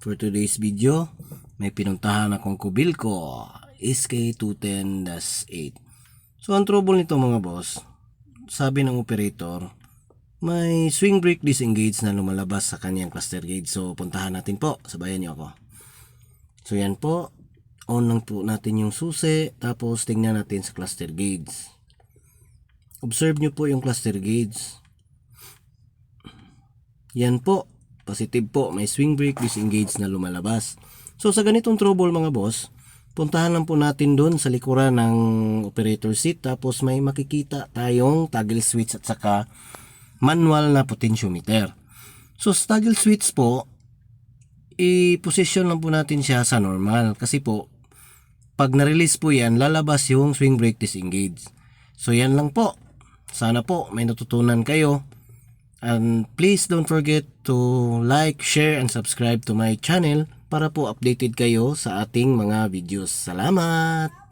For today's video, may pinuntahan akong Kubilco SK210-8. So ang trouble nito mga boss, sabi ng operator, may swing brake disengage na lumalabas sa kanyang cluster gauge. So puntahan natin po, sabayan niyo ako. So yan po, on lang po natin yung susi, tapos tingnan natin sa cluster gauge. Observe nyo po yung cluster gauge. Yan po, positive po, may swing brake disengage na lumalabas. So sa ganitong trouble mga boss, puntahan lang po natin doon sa likuran ng operator seat, tapos may makikita tayong toggle switch at saka manual na potentiometer. So sa toggle switch po, i-position lang po natin siya sa normal, kasi po pag na-release po yan, lalabas yung swing brake disengage. So yan lang po, sana po may natutunan kayo. And please don't forget to like, share, and subscribe to my channel para po updated kayo sa ating mga videos. Salamat!